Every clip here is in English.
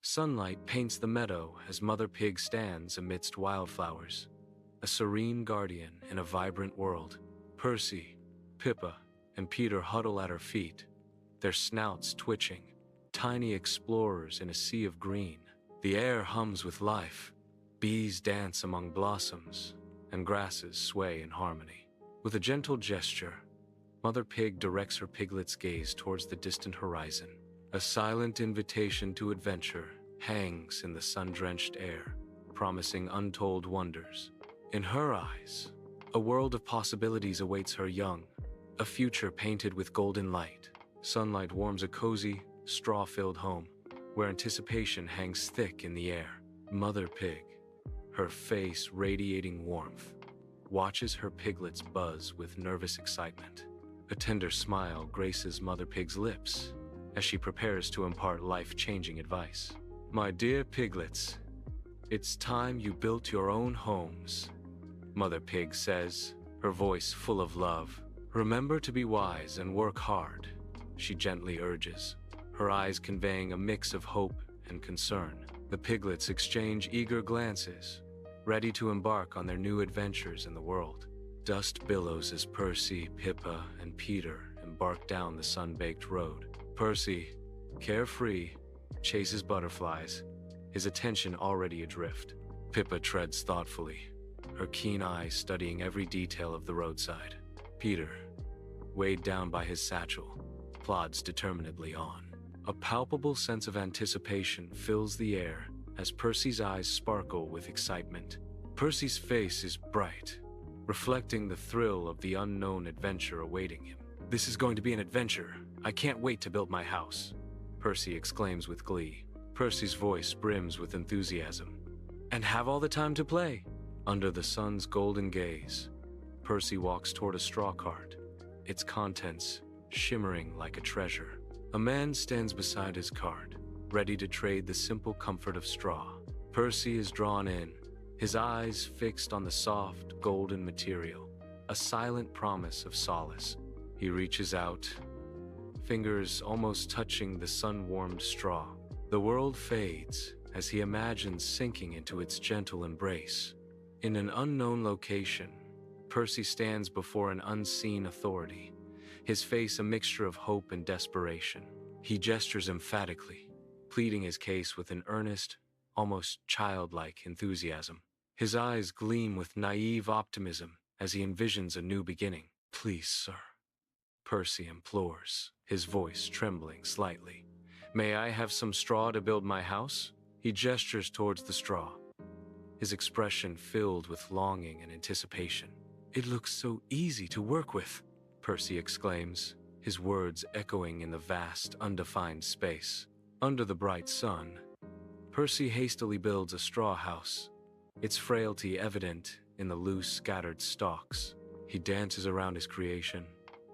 Sunlight paints the meadow as Mother Pig stands amidst wildflowers, a serene guardian in a vibrant world. Percy, Pippa, and Peter huddle at her feet, their snouts twitching, tiny explorers in a sea of green. The air hums with life. Bees dance among blossoms, and grasses sway in harmony. With a gentle gesture, Mother Pig directs her piglet's gaze towards the distant horizon. A silent invitation to adventure hangs in the sun-drenched air, promising untold wonders. In her eyes, a world of possibilities awaits her young, a future painted with golden light. Sunlight warms a cozy, straw-filled home, where anticipation hangs thick in the air. Mother Pig, her face radiating warmth, watches her piglets buzz with nervous excitement. A tender smile graces Mother Pig's lips as she prepares to impart life-changing advice. My dear piglets, it's time you built your own homes, Mother Pig says, her voice full of love. Remember to be wise and work hard, she gently urges, her eyes conveying a mix of hope and concern. The piglets exchange eager glances, ready to embark on their new adventures in the world. Dust billows as Percy, Pippa, and Peter embark down the sun-baked road. Percy, carefree, chases butterflies, his attention already adrift. Pippa treads thoughtfully, her keen eyes studying every detail of the roadside. Peter, weighed down by his satchel, plods determinedly on. A palpable sense of anticipation fills the air as Percy's eyes sparkle with excitement. Percy's face is bright, reflecting the thrill of the unknown adventure awaiting him. This is going to be an adventure. I can't wait to build my house, Percy exclaims with glee. Percy's voice brims with enthusiasm. And have all the time to play. Under the sun's golden gaze, Percy walks toward a straw cart, its contents shimmering like a treasure. A man stands beside his cart, ready to trade the simple comfort of straw. Percy is drawn in, his eyes fixed on the soft, golden material, a silent promise of solace. He reaches out, fingers almost touching the sun-warmed straw. The world fades as he imagines sinking into its gentle embrace. In an unknown location, Percy stands before an unseen authority, his face a mixture of hope and desperation. He gestures emphatically, pleading his case with an earnest, almost childlike enthusiasm. His eyes gleam with naive optimism as he envisions a new beginning. Please, sir, Percy implores, his voice trembling slightly. May I have some straw to build my house? He gestures towards the straw, his expression filled with longing and anticipation. It looks so easy to work with, Percy exclaims, his words echoing in the vast, undefined space. Under the bright sun, Percy hastily builds a straw house, its frailty evident in the loose, scattered stalks. He dances around his creation,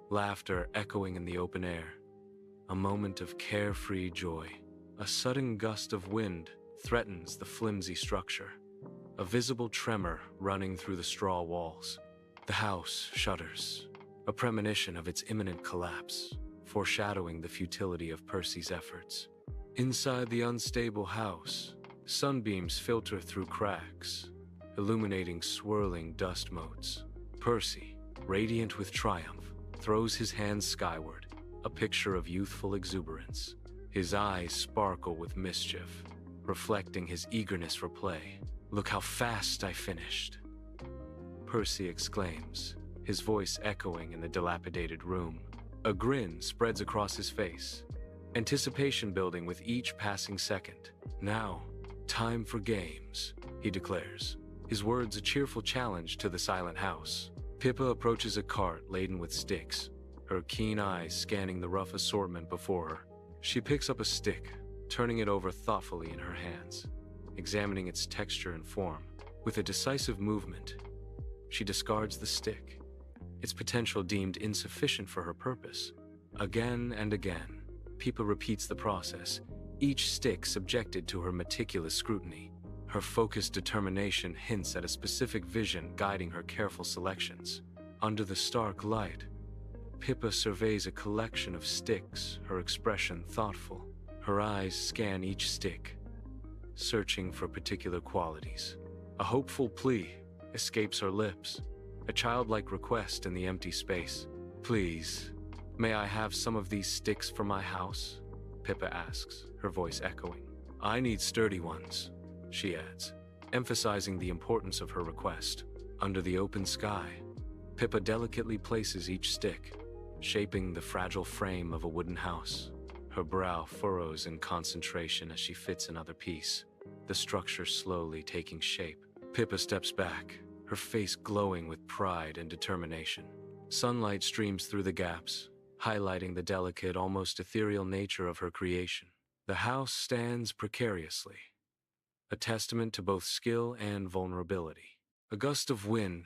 laughter echoing in the open air. A moment of carefree joy. A sudden gust of wind threatens the flimsy structure, a visible tremor running through the straw walls. The house shudders, a premonition of its imminent collapse, foreshadowing the futility of Percy's efforts. Inside the unstable house, sunbeams filter through cracks, illuminating swirling dust motes. Percy, radiant with triumph, throws his hands skyward, a picture of youthful exuberance. His eyes sparkle with mischief, reflecting his eagerness for play. Look how fast I finished, Percy exclaims, his voice echoing in the dilapidated room. A grin spreads across his face, anticipation building with each passing second. Now, time for games, he declares, his words a cheerful challenge to the silent house. Pippa approaches a cart laden with sticks, her keen eyes scanning the rough assortment before her. She picks up a stick, turning it over thoughtfully in her hands, examining its texture and form. With a decisive movement, she discards the stick, its potential deemed insufficient for her purpose. Again and again, Pippa repeats the process, each stick subjected to her meticulous scrutiny. Her focused determination hints at a specific vision guiding her careful selections. Under the stark light, Pippa surveys a collection of sticks, her expression thoughtful. Her eyes scan each stick, searching for particular qualities. A hopeful plea escapes her lips, a childlike request in the empty space. "Please, may I have some of these sticks for my house?" Pippa asks, her voice echoing. "I need sturdy ones," she adds, emphasizing the importance of her request. Under the open sky, Pippa delicately places each stick, shaping the fragile frame of a wooden house. Her brow furrows in concentration as she fits another piece, the structure slowly taking shape. Pippa steps back, her face glowing with pride and determination. Sunlight streams through the gaps, highlighting the delicate, almost ethereal nature of her creation. The house stands precariously, a testament to both skill and vulnerability. A gust of wind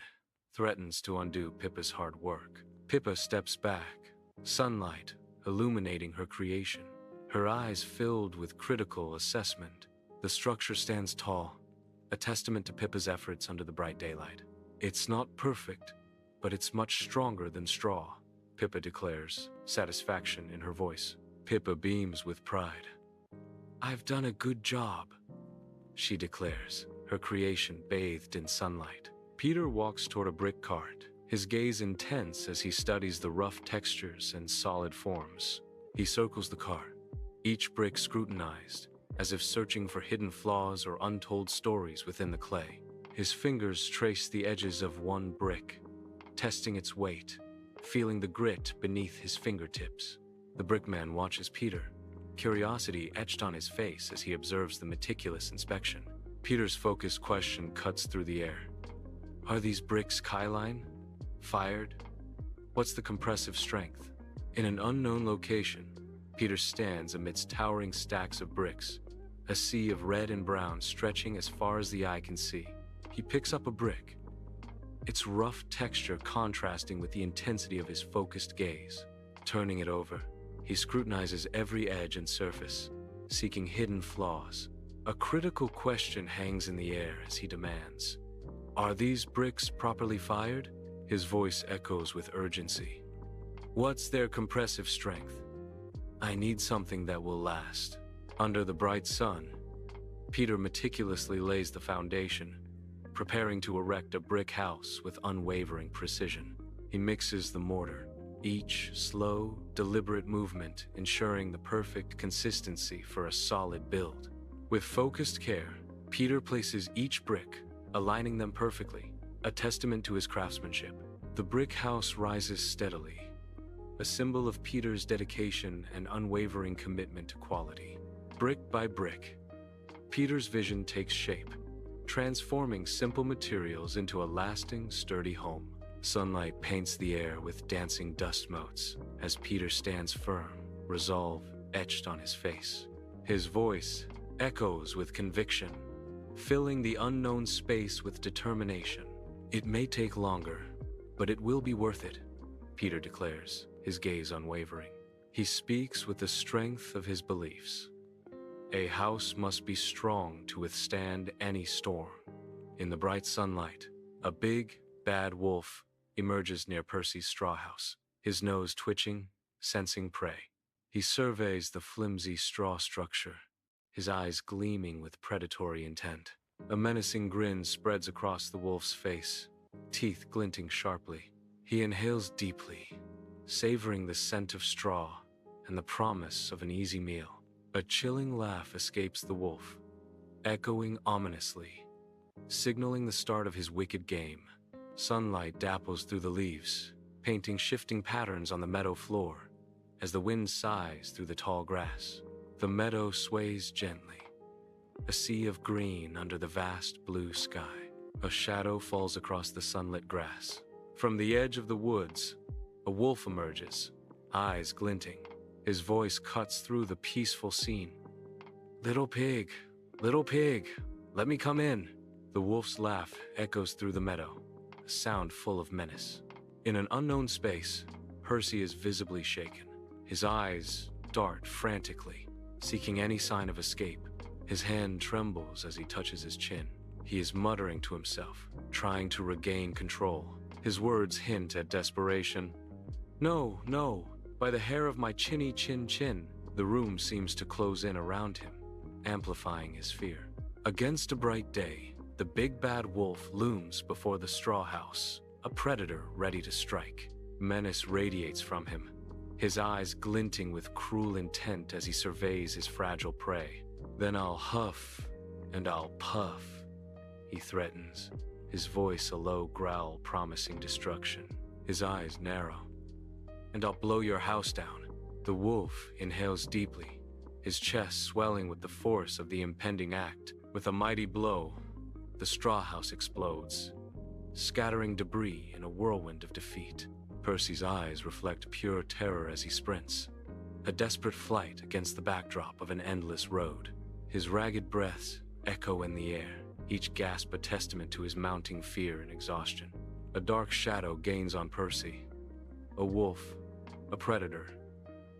threatens to undo Pippa's hard work. Pippa steps back, sunlight illuminating her creation, her eyes filled with critical assessment. The structure stands tall, a testament to Pippa's efforts under the bright daylight. "It's not perfect, but it's much stronger than straw," Pippa declares, satisfaction in her voice. Pippa beams with pride. "I've done a good job," she declares, her creation bathed in sunlight. Peter walks toward a brick cart, his gaze intense as he studies the rough textures and solid forms. He circles the cart, each brick scrutinized, as if searching for hidden flaws or untold stories within the clay. His fingers trace the edges of one brick, testing its weight, feeling the grit beneath his fingertips. The brickman watches Peter, curiosity etched on his face as he observes the meticulous inspection. Peter's focused question cuts through the air. "Are these bricks Kyline? Fired? What's the compressive strength?" In an unknown location, Peter stands amidst towering stacks of bricks, a sea of red and brown stretching as far as the eye can see. He picks up a brick, its rough texture contrasting with the intensity of his focused gaze. Turning it over, he scrutinizes every edge and surface, seeking hidden flaws. A critical question hangs in the air as he demands, "Are these bricks properly fired?" His voice echoes with urgency. "What's their compressive strength? I need something that will last." Under the bright sun, Peter meticulously lays the foundation, preparing to erect a brick house with unwavering precision. He mixes the mortar, each slow, deliberate movement ensuring the perfect consistency for a solid build. With focused care, Peter places each brick, aligning them perfectly, a testament to his craftsmanship. The brick house rises steadily, a symbol of Peter's dedication and unwavering commitment to quality. Brick by brick, Peter's vision takes shape, transforming simple materials into a lasting, sturdy home. Sunlight paints the air with dancing dust motes as Peter stands firm, resolve etched on his face. His voice echoes with conviction, filling the unknown space with determination. "It may take longer, but it will be worth it," Peter declares, his gaze unwavering. He speaks with the strength of his beliefs. A house must be strong to withstand any storm. In the bright sunlight, a big, bad wolf emerges near Percy's straw house, his nose twitching, sensing prey. He surveys the flimsy straw structure, his eyes gleaming with predatory intent. A menacing grin spreads across the wolf's face, teeth glinting sharply. He inhales deeply, savoring the scent of straw and the promise of an easy meal. A chilling laugh escapes the wolf, echoing ominously, signaling the start of his wicked game. Sunlight dapples through the leaves, painting shifting patterns on the meadow floor as the wind sighs through the tall grass. The meadow sways gently, a sea of green under the vast blue sky. A shadow falls across the sunlit grass. From the edge of the woods, a wolf emerges, eyes glinting. His voice cuts through the peaceful scene. Little pig, let me come in." The wolf's laugh echoes through the meadow, a sound full of menace. In an unknown space, Percy is visibly shaken. His eyes dart frantically, seeking any sign of escape. His hand trembles as he touches his chin. He is muttering to himself, trying to regain control. His words hint at desperation. "No, no, by the hair of my chinny chin chin." The room seems to close in around him, amplifying his fear. Against a bright day, the big bad wolf looms before the straw house, a predator ready to strike. Menace radiates from him, his eyes glinting with cruel intent as he surveys his fragile prey. "Then I'll huff and I'll puff," he threatens, his voice a low growl promising destruction. His eyes narrow. "And I'll blow your house down." The wolf inhales deeply, his chest swelling with the force of the impending act. With a mighty blow, the straw house explodes, scattering debris in a whirlwind of defeat. Percy's eyes reflect pure terror as he sprints, a desperate flight against the backdrop of an endless road. His ragged breaths echo in the air, each gasp a testament to his mounting fear and exhaustion. A dark shadow gains on Percy, a wolf, a predator,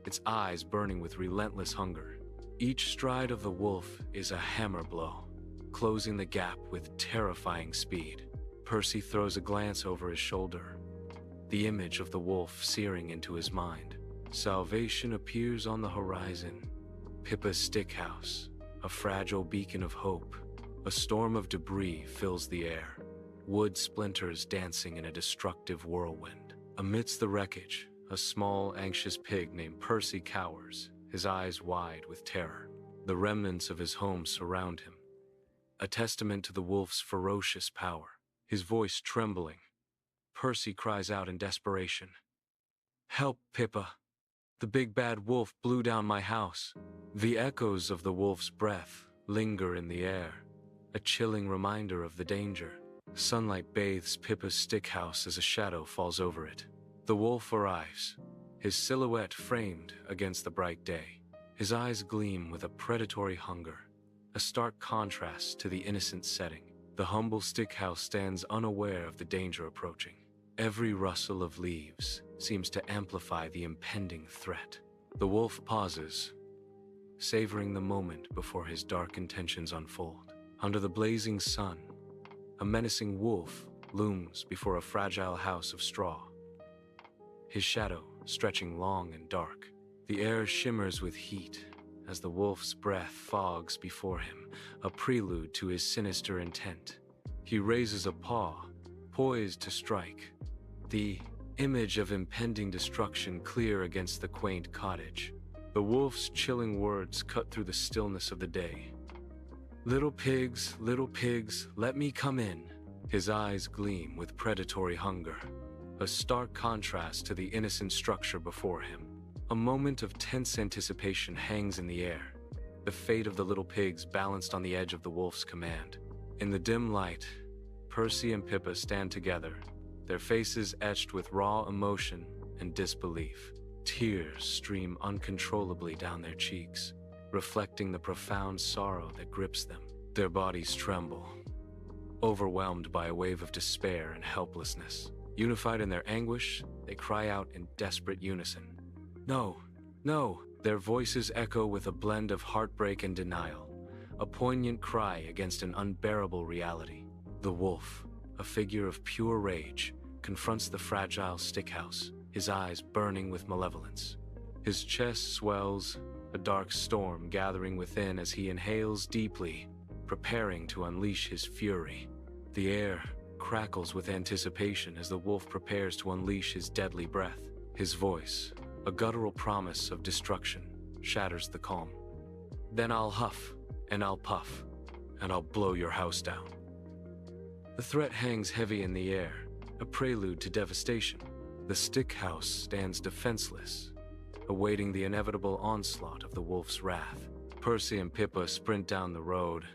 its eyes burning with relentless hunger. Each stride of the wolf is a hammer blow, closing the gap with terrifying speed. Percy throws a glance over his shoulder, the image of the wolf searing into his mind. Salvation appears on the horizon. Pippa's stick house, a fragile beacon of hope. A storm of debris fills the air, wood splinters dancing in a destructive whirlwind. Amidst the wreckage, a small, anxious pig named Percy cowers, his eyes wide with terror. The remnants of his home surround him, a testament to the wolf's ferocious power. His voice trembling, Percy cries out in desperation, "Help, Pippa! The big bad wolf blew down my house." The echoes of the wolf's breath linger in the air, a chilling reminder of the danger. Sunlight bathes Pippa's stick house as a shadow falls over it. The wolf arrives, his silhouette framed against the bright day. His eyes gleam with a predatory hunger, a stark contrast to the innocent setting. The humble stick house stands unaware of the danger approaching. Every rustle of leaves seems to amplify the impending threat. The wolf pauses, savoring the moment before his dark intentions unfold. Under the blazing sun, a menacing wolf looms before a fragile house of straw, his shadow stretching long and dark. The air shimmers with heat as the wolf's breath fogs before him, a prelude to his sinister intent. He raises a paw, poised to strike, the image of impending destruction clear against the quaint cottage. The wolf's chilling words cut through the stillness of the day. Little pigs, let me come in." His eyes gleam with predatory hunger, a stark contrast to the innocent structure before him. A moment of tense anticipation hangs in the air, the fate of the little pigs balanced on the edge of the wolf's command. In the dim light, Percy and Pippa stand together, their faces etched with raw emotion and disbelief. Tears stream uncontrollably down their cheeks, reflecting the profound sorrow that grips them. Their bodies tremble, overwhelmed by a wave of despair and helplessness. Unified in their anguish, they cry out in desperate unison, "No, no!" Their voices echo with a blend of heartbreak and denial, a poignant cry against an unbearable reality. The wolf, a figure of pure rage, confronts the fragile stick house, his eyes burning with malevolence. His chest swells, a dark storm gathering within as he inhales deeply, preparing to unleash his fury. The air crackles with anticipation as the wolf prepares to unleash his deadly breath. His voice, a guttural promise of destruction, shatters the calm. "Then I'll huff and I'll puff, and I'll blow your house down." The threat hangs heavy in the air, a prelude to devastation. The stick house stands defenseless, awaiting the inevitable onslaught of the wolf's wrath. Percy and Pippa sprint down the road,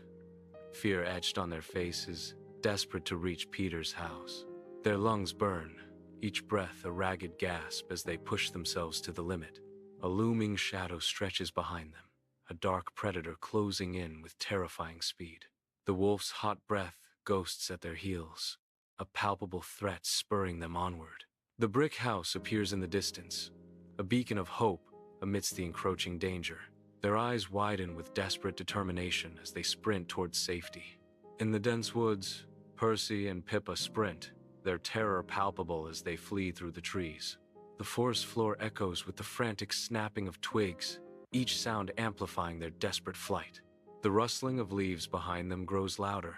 fear etched on their faces, desperate to reach Peter's house. Their lungs burn, each breath a ragged gasp as they push themselves to the limit. A looming shadow stretches behind them, a dark predator closing in with terrifying speed. The wolf's hot breath ghosts at their heels, a palpable threat spurring them onward. The brick house appears in the distance, a beacon of hope amidst the encroaching danger. Their eyes widen with desperate determination as they sprint towards safety. In the dense woods, Percy and Pippa sprint, their terror palpable as they flee through the trees. The forest floor echoes with the frantic snapping of twigs, each sound amplifying their desperate flight. The rustling of leaves behind them grows louder,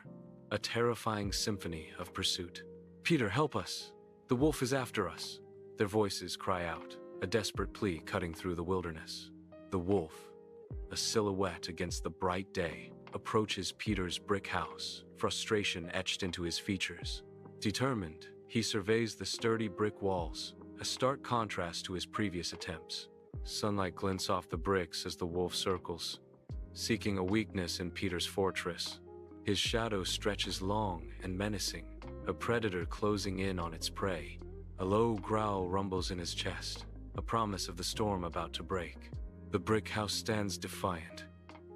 a terrifying symphony of pursuit. "Peter, help us! The wolf is after us!" Their voices cry out, a desperate plea cutting through the wilderness. The wolf, a silhouette against the bright day, approaches Peter's brick house, frustration etched into his features. Determined, he surveys the sturdy brick walls, a stark contrast to his previous attempts. Sunlight glints off the bricks as the wolf circles, seeking a weakness in Peter's fortress. His shadow stretches long and menacing, a predator closing in on its prey. A low growl rumbles in his chest, a promise of the storm about to break. The brick house stands defiant,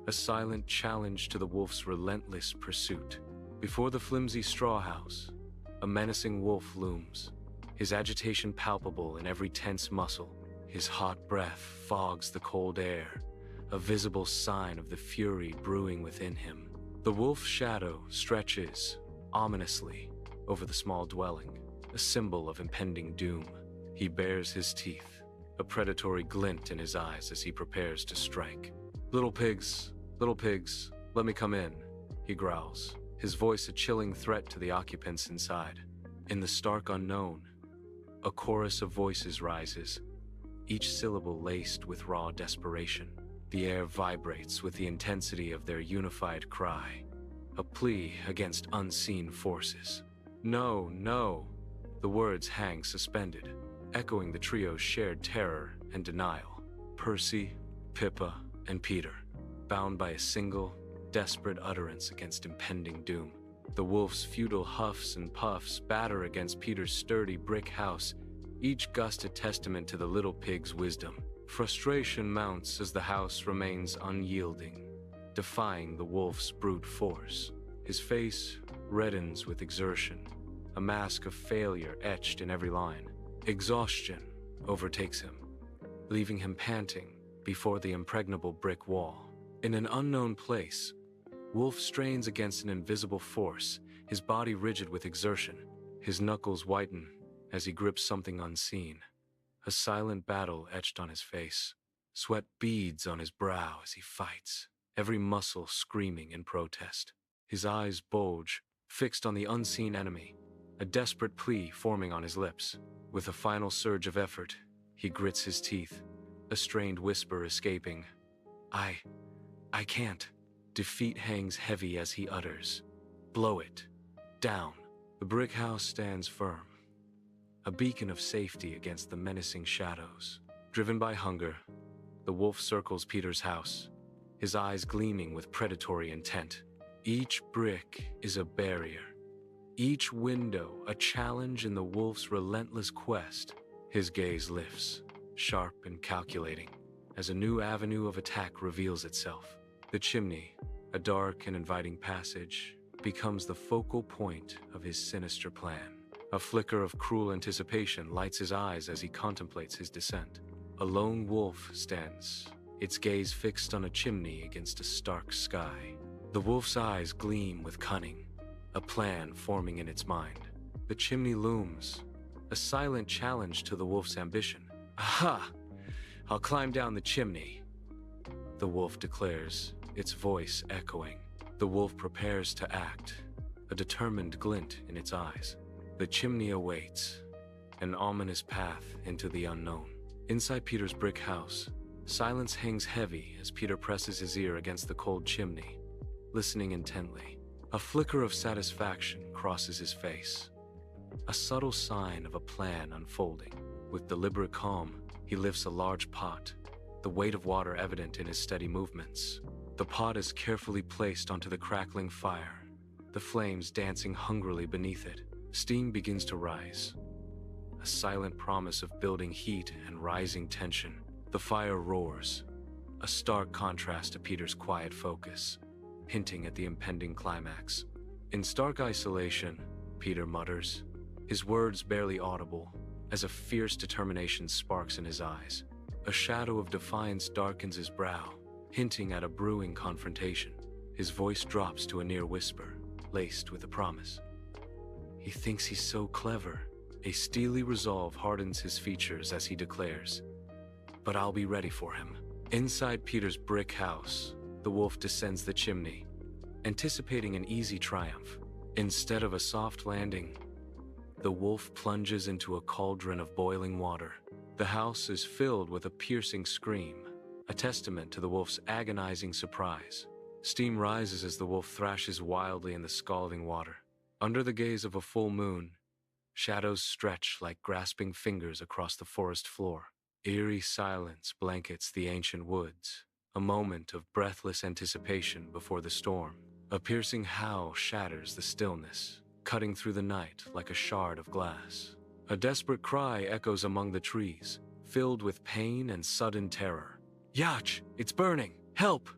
a silent challenge to the wolf's relentless pursuit. Before the flimsy straw house, a menacing wolf looms, his agitation palpable in every tense muscle. His hot breath fogs the cold air, a visible sign of the fury brewing within him. The wolf's shadow stretches, ominously, over the small dwelling, a symbol of impending doom. He bares his teeth, a predatory glint in his eyes as he prepares to strike. Little pigs, let me come in," he growls, his voice a chilling threat to the occupants inside. In the stark unknown, a chorus of voices rises, each syllable laced with raw desperation. The air vibrates with the intensity of their unified cry, a plea against unseen forces. "No, no!" The words hang suspended, echoing the trio's shared terror and denial. Percy, Pippa, and Peter, bound by a single, desperate utterance against impending doom. The wolf's futile huffs and puffs batter against Peter's sturdy brick house, each gust a testament to the little pig's wisdom. Frustration mounts as the house remains unyielding, defying the wolf's brute force. His face reddens with exertion, a mask of failure etched in every line. Exhaustion overtakes him, leaving him panting before the impregnable brick wall. In an unknown place, Wolf strains against an invisible force, his body rigid with exertion. His knuckles whiten as he grips something unseen, a silent battle etched on his face. Sweat beads on his brow as he fights, every muscle screaming in protest. His eyes bulge, fixed on the unseen enemy, a desperate plea forming on his lips. With a final surge of effort, he grits his teeth, a strained whisper escaping. I can't." Defeat hangs heavy as he utters, "Blow it. Down." The brick house stands firm, a beacon of safety against the menacing shadows. Driven by hunger, the wolf circles Peter's house, his eyes gleaming with predatory intent. Each brick is a barrier, each window a challenge in the wolf's relentless quest. His gaze lifts, sharp and calculating, as a new avenue of attack reveals itself. The chimney, a dark and inviting passage, becomes the focal point of his sinister plan. A flicker of cruel anticipation lights his eyes as he contemplates his descent. A lone wolf stands, its gaze fixed on a chimney against a stark sky. The wolf's eyes gleam with cunning, a plan forming in its mind. The chimney looms, a silent challenge to the wolf's ambition. "Aha! I'll climb down the chimney," the wolf declares, its voice echoing. The wolf prepares to act, a determined glint in its eyes. The chimney awaits, an ominous path into the unknown. Inside Peter's brick house, silence hangs heavy as Peter presses his ear against the cold chimney, listening intently. A flicker of satisfaction crosses his face, a subtle sign of a plan unfolding. With deliberate calm, he lifts a large pot, the weight of water evident in his steady movements. The pot is carefully placed onto the crackling fire, the flames dancing hungrily beneath it. Steam begins to rise, a silent promise of building heat and rising tension. The fire roars, a stark contrast to Peter's quiet focus, hinting at the impending climax. In stark isolation, Peter mutters, his words barely audible, as a fierce determination sparks in his eyes. A shadow of defiance darkens his brow, hinting at a brewing confrontation. His voice drops to a near whisper, laced with a promise. He thinks he's so clever. A steely resolve hardens his features as he declares, "But I'll be ready for him." Inside Peter's brick house, the wolf descends the chimney, anticipating an easy triumph. Instead of a soft landing, the wolf plunges into a cauldron of boiling water. The house is filled with a piercing scream, a testament to the wolf's agonizing surprise. Steam rises as the wolf thrashes wildly in the scalding water. Under the gaze of a full moon, shadows stretch like grasping fingers across the forest floor. Eerie silence blankets the ancient woods, a moment of breathless anticipation before the storm. A piercing howl shatters the stillness, cutting through the night like a shard of glass. A desperate cry echoes among the trees, filled with pain and sudden terror. "Yach, it's burning! Help!"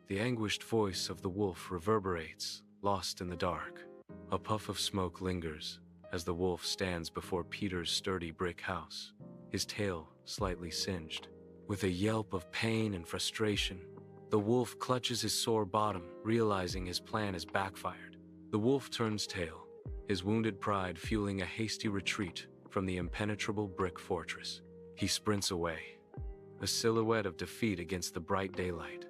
The anguished voice of the wolf reverberates, lost in the dark. A puff of smoke lingers as the wolf stands before Peter's sturdy brick house, his tail slightly singed. With a yelp of pain and frustration, the wolf clutches his sore bottom, realizing his plan has backfired. The wolf turns tail, his wounded pride fueling a hasty retreat from the impenetrable brick fortress. He sprints away, a silhouette of defeat against the bright daylight,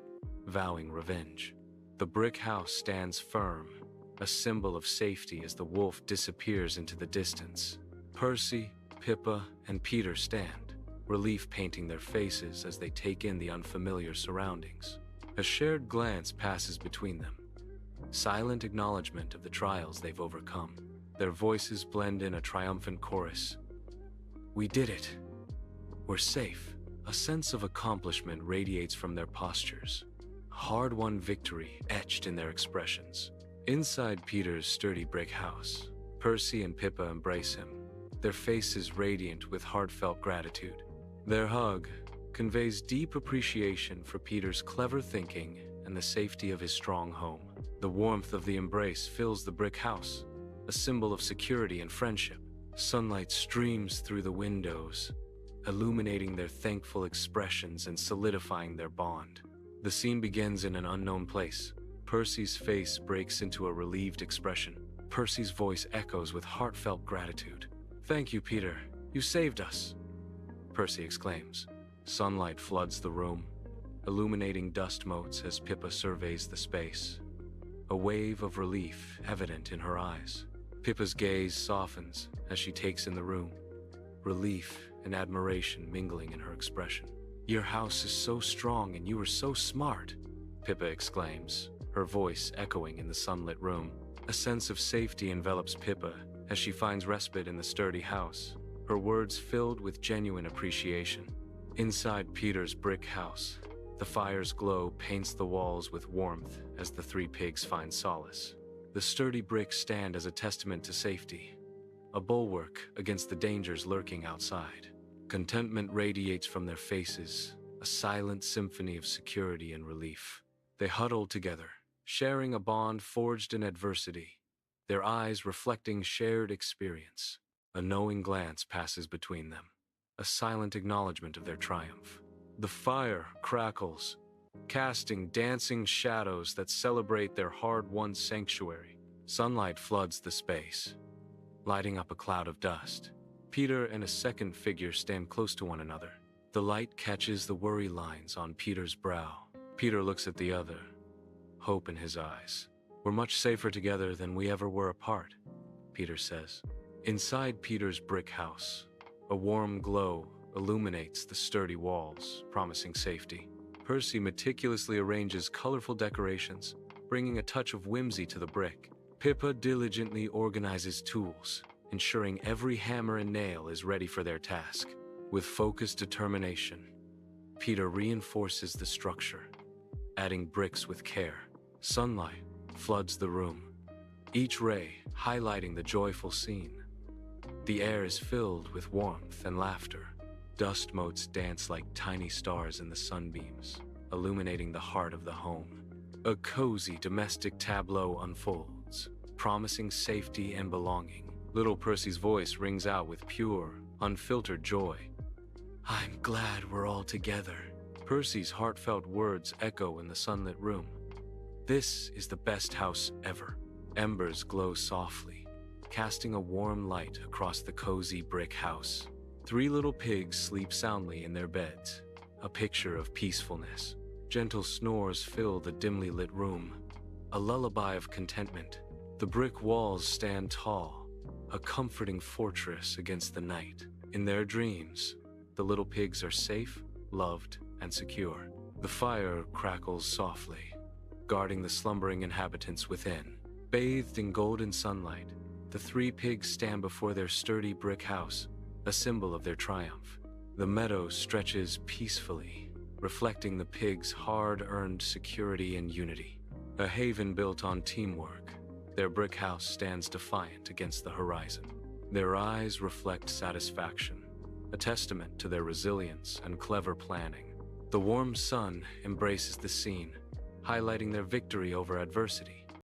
vowing revenge. The brick house stands firm, a symbol of safety as the wolf disappears into the distance. Percy, Pippa, and Peter stand, relief painting their faces as they take in the unfamiliar surroundings. A shared glance passes between them, silent acknowledgement of the trials they've overcome. Their voices blend in a triumphant chorus. "We did it. We're safe." A sense of accomplishment radiates from their postures, hard-won victory etched in their expressions. Inside Peter's sturdy brick house, Percy and Pippa embrace him, their faces radiant with heartfelt gratitude. Their hug conveys deep appreciation for Peter's clever thinking and the safety of his strong home. The warmth of the embrace fills the brick house, a symbol of security and friendship. Sunlight streams through the windows, illuminating their thankful expressions and solidifying their bond. The scene begins in an unknown place. Percy's face breaks into a relieved expression. Percy's voice echoes with heartfelt gratitude. "Thank you, Peter. You saved us," Percy exclaims. Sunlight floods the room, illuminating dust motes as Pippa surveys the space, a wave of relief evident in her eyes. Pippa's gaze softens as she takes in the room, relief and admiration mingling in her expression. "Your house is so strong and you are so smart," Pippa exclaims, her voice echoing in the sunlit room. A sense of safety envelops Pippa as she finds respite in the sturdy house, her words filled with genuine appreciation. Inside Peter's brick house, the fire's glow paints the walls with warmth as the three pigs find solace. The sturdy bricks stand as a testament to safety, a bulwark against the dangers lurking outside. Contentment radiates from their faces, a silent symphony of security and relief. They huddle together, sharing a bond forged in adversity, their eyes reflecting shared experience. A knowing glance passes between them, a silent acknowledgement of their triumph. The fire crackles, casting dancing shadows that celebrate their hard-won sanctuary. Sunlight floods the space, lighting up a cloud of dust. Peter and a second figure stand close to one another. The light catches the worry lines on Peter's brow. Peter looks at the other, hope in his eyes. "We're much safer together than we ever were apart," Peter says. Inside Peter's brick house, a warm glow illuminates the sturdy walls, promising safety. Percy meticulously arranges colorful decorations, bringing a touch of whimsy to the brick. Pippa diligently organizes tools, ensuring every hammer and nail is ready for their task. With focused determination, Peter reinforces the structure, adding bricks with care. Sunlight floods the room, each ray highlighting the joyful scene. The air is filled with warmth and laughter. Dust motes dance like tiny stars in the sunbeams, illuminating the heart of the home. A cozy domestic tableau unfolds, promising safety and belonging. Little Percy's voice rings out with pure, unfiltered joy. "I'm glad we're all together." Percy's heartfelt words echo in the sunlit room. "This is the best house ever." Embers glow softly, casting a warm light across the cozy brick house. Three little pigs sleep soundly in their beds, a picture of peacefulness. Gentle snores fill the dimly lit room, a lullaby of contentment. The brick walls stand tall, a comforting fortress against the night. In their dreams, the little pigs are safe, loved, and secure. The fire crackles softly, guarding the slumbering inhabitants within. Bathed in golden sunlight, the three pigs stand before their sturdy brick house, a symbol of their triumph. The meadow stretches peacefully, reflecting the pigs' hard-earned security and unity. A haven built on teamwork, their brick house stands defiant against the horizon. Their eyes reflect satisfaction, a testament to their resilience and clever planning. The warm sun embraces the scene, highlighting their victory over adversity.